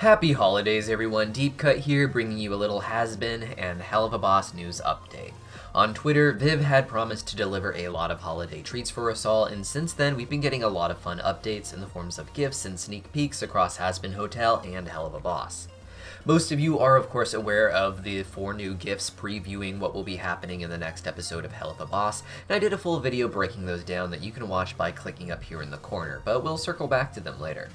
Happy holidays everyone, Deepcut here bringing you a little Hazbin and Helluva news update. On Twitter, Viv had promised to deliver a lot of holiday treats for us all, and since then we've been getting a lot of fun updates in the forms of gifts and sneak peeks across Hazbin Hotel and Helluva. Most of you are of course aware of the 4 new gifts previewing what will be happening in the next episode of Helluva, and I did a full video breaking those down that you can watch by clicking up here in the corner, but we'll circle back to them later.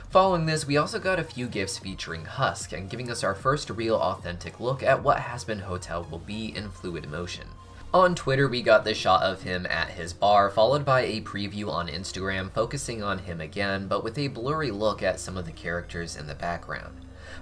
Following this, we also got a few gifts featuring Husk and giving us our first real authentic look at what Hazbin Hotel will be in fluid motion. On Twitter, we got this shot of him at his bar, followed by a preview on Instagram focusing on him again, but with a blurry look at some of the characters in the background.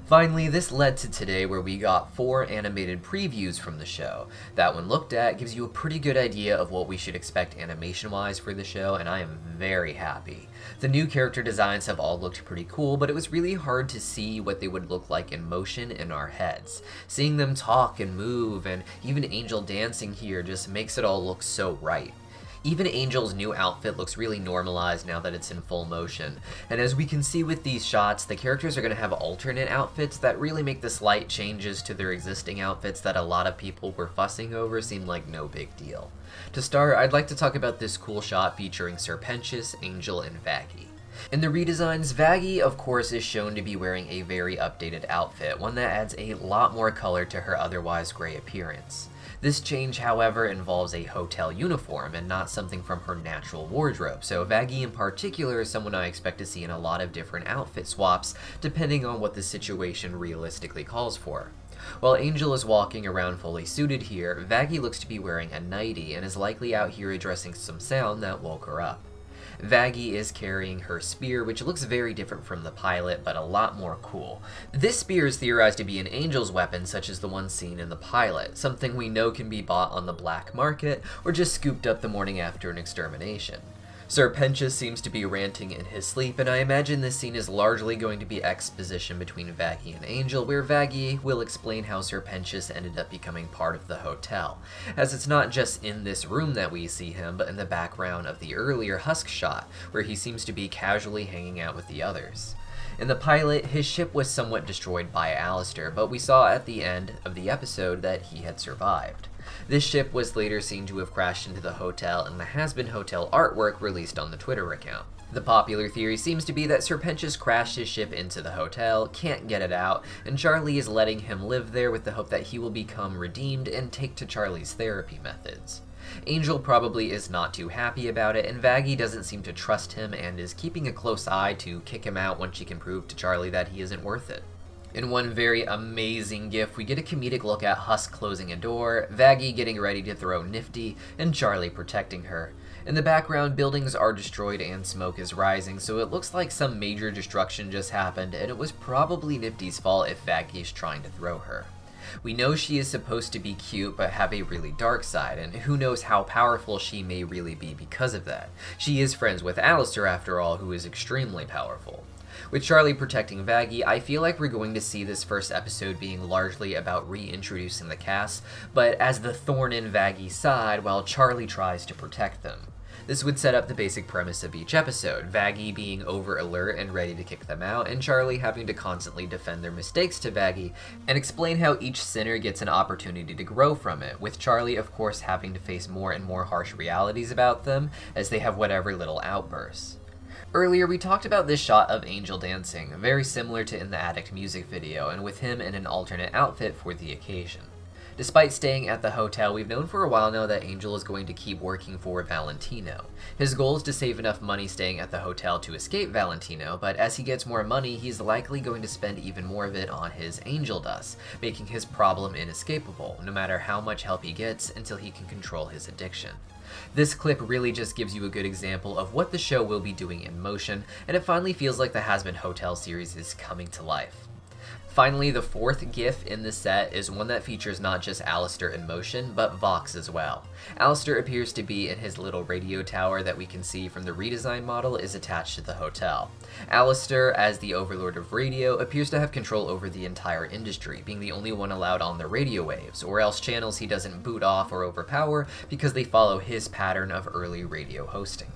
Finally, this led to today where we got 4 animated previews from the show. That when looked at gives you a pretty good idea of what we should expect animation-wise for the show, and I am very happy. The new character designs have all looked pretty cool, but it was really hard to see what they would look like in motion in our heads. Seeing them talk and move, and even Angel dancing here just makes it all look so right. Even Angel's new outfit looks really normalized now that it's in full motion, and as we can see with these shots, the characters are going to have alternate outfits that really make the slight changes to their existing outfits that a lot of people were fussing over seem like no big deal. To start, I'd like to talk about this cool shot featuring Serpentious, Angel, and Vaggie. In the redesigns, Vaggie, of course, is shown to be wearing a very updated outfit, one that adds a lot more color to her otherwise gray appearance. This change, however, involves a hotel uniform and not something from her natural wardrobe, so Vaggie in particular is someone I expect to see in a lot of different outfit swaps, depending on what the situation realistically calls for. While Angel is walking around fully suited here, Vaggie looks to be wearing a nightie and is likely out here addressing some sound that woke her up. Vaggie is carrying her spear, which looks very different from the pilot, but a lot more cool. This spear is theorized to be an Angel's weapon, such as the one seen in the pilot, something we know can be bought on the black market, or just scooped up the morning after an extermination. Serpentious seems to be ranting in his sleep, and I imagine this scene is largely going to be exposition between Vaggie and Angel, where Vaggie will explain how Serpentious ended up becoming part of the hotel, as it's not just in this room that we see him, but in the background of the earlier Husk shot, where he seems to be casually hanging out with the others. In the pilot, his ship was somewhat destroyed by Alistair, but we saw at the end of the episode that he had survived. This ship was later seen to have crashed into the hotel in the Hazbin Hotel artwork released on the Twitter account. The popular theory seems to be that Serpentious crashed his ship into the hotel, can't get it out, and Charlie is letting him live there with the hope that he will become redeemed and take to Charlie's therapy methods. Angel probably is not too happy about it, and Vaggie doesn't seem to trust him and is keeping a close eye to kick him out once she can prove to Charlie that he isn't worth it. In one very amazing gif, we get a comedic look at Husk closing a door, Vaggie getting ready to throw Nifty, and Charlie protecting her. In the background, buildings are destroyed and smoke is rising, so it looks like some major destruction just happened, and it was probably Nifty's fault if Vaggie's trying to throw her. We know she is supposed to be cute but have a really dark side, and who knows how powerful she may really be because of that. She is friends with Alistair after all, who is extremely powerful. With Charlie protecting Vaggie, I feel like we're going to see this first episode being largely about reintroducing the cast, but as the thorn in Vaggie's side while Charlie tries to protect them. This would set up the basic premise of each episode, Vaggie being over alert and ready to kick them out, and Charlie having to constantly defend their mistakes to Vaggie, and explain how each sinner gets an opportunity to grow from it, with Charlie of course having to face more and more harsh realities about them, as they have whatever little outbursts. Earlier, we talked about this shot of Angel dancing, very similar to in the Addict music video, and with him in an alternate outfit for the occasion. Despite staying at the hotel, we've known for a while now that Angel is going to keep working for Valentino. His goal is to save enough money staying at the hotel to escape Valentino, but as he gets more money, he's likely going to spend even more of it on his angel dust, making his problem inescapable, no matter how much help he gets until he can control his addiction. This clip really just gives you a good example of what the show will be doing in motion, and it finally feels like the Hazbin Hotel series is coming to life. Finally, the 4th GIF in the set is one that features not just Alistair in motion, but Vox as well. Alistair appears to be in his little radio tower that we can see from the redesign model is attached to the hotel. Alistair, as the overlord of radio, appears to have control over the entire industry, being the only one allowed on the radio waves, or else channels he doesn't boot off or overpower because they follow his pattern of early radio hosting.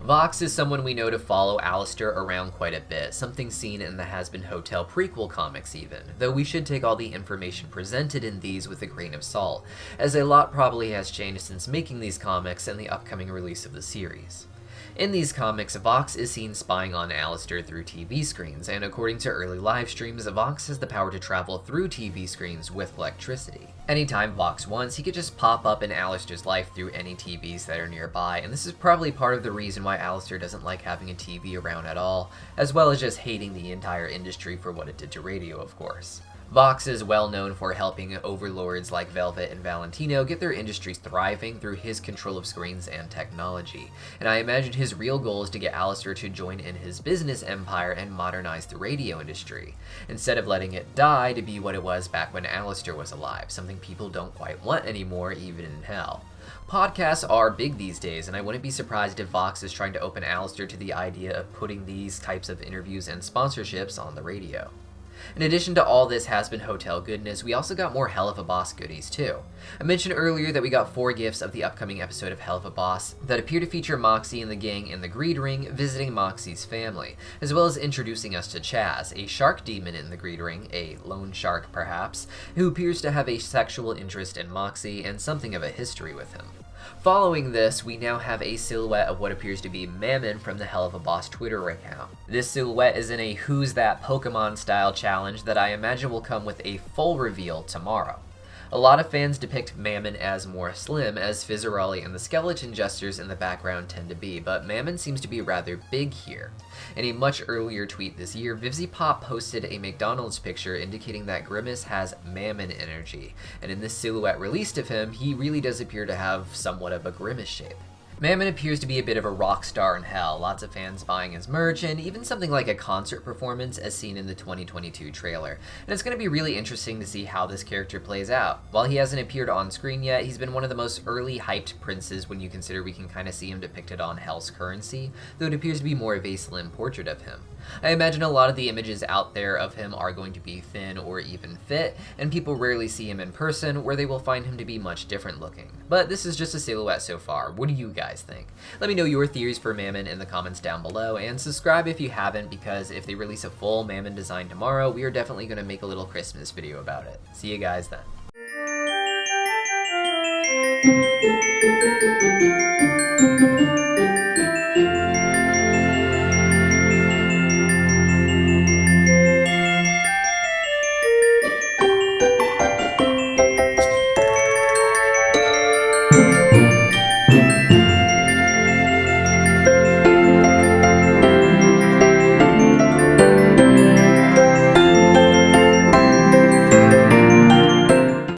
Vox is someone we know to follow Alistair around quite a bit, something seen in the Hazbin Hotel prequel comics even, though we should take all the information presented in these with a grain of salt, as a lot probably has changed since making these comics and the upcoming release of the series. In these comics, Vox is seen spying on Alistair through TV screens, and according to early live streams, Vox has the power to travel through TV screens with electricity. Anytime Vox wants, he could just pop up in Alistair's life through any TVs that are nearby, and this is probably part of the reason why Alistair doesn't like having a TV around at all, as well as just hating the entire industry for what it did to radio, of course. Vox is well known for helping overlords like Velvet and Valentino get their industries thriving through his control of screens and technology, and I imagine his real goal is to get Alistair to join in his business empire and modernize the radio industry, instead of letting it die to be what it was back when Alistair was alive, something people don't quite want anymore even in hell. Podcasts are big these days, and I wouldn't be surprised if Vox is trying to open Alistair to the idea of putting these types of interviews and sponsorships on the radio. In addition to all this Hazbin Hotel goodness, we also got more Helluva Boss goodies too. I mentioned earlier that we got 4 gifts of the upcoming episode of Helluva Boss that appear to feature Moxie and the gang in the Greed Ring visiting Moxie's family, as well as introducing us to Chaz, a shark demon in the Greed Ring, a lone shark perhaps, who appears to have a sexual interest in Moxie and something of a history with him. Following this, we now have a silhouette of what appears to be Mammon from the Helluva Boss Twitter account. This silhouette is in a Who's That Pokemon style challenge that I imagine will come with a full reveal tomorrow. A lot of fans depict Mammon as more slim, as Fizzaroli and the skeleton jesters in the background tend to be, but Mammon seems to be rather big here. In a much earlier tweet this year, VivziePop posted a McDonald's picture indicating that Grimace has Mammon energy, and in this silhouette released of him, he really does appear to have somewhat of a Grimace shape. Mammon appears to be a bit of a rock star in hell, lots of fans buying his merch, and even something like a concert performance as seen in the 2022 trailer. And it's going to be really interesting to see how this character plays out. While he hasn't appeared on screen yet, he's been one of the most early hyped princes when you consider we can kind of see him depicted on Hell's currency, though it appears to be more of a slim portrait of him. I imagine a lot of the images out there of him are going to be thin or even fit, and people rarely see him in person, where they will find him to be much different looking. But this is just a silhouette so far. What do you guys think? Let me know your theories for Mammon in the comments down below, and subscribe if you haven't, because if they release a full Mammon design tomorrow, we are definitely going to make a little Christmas video about it. See you guys then.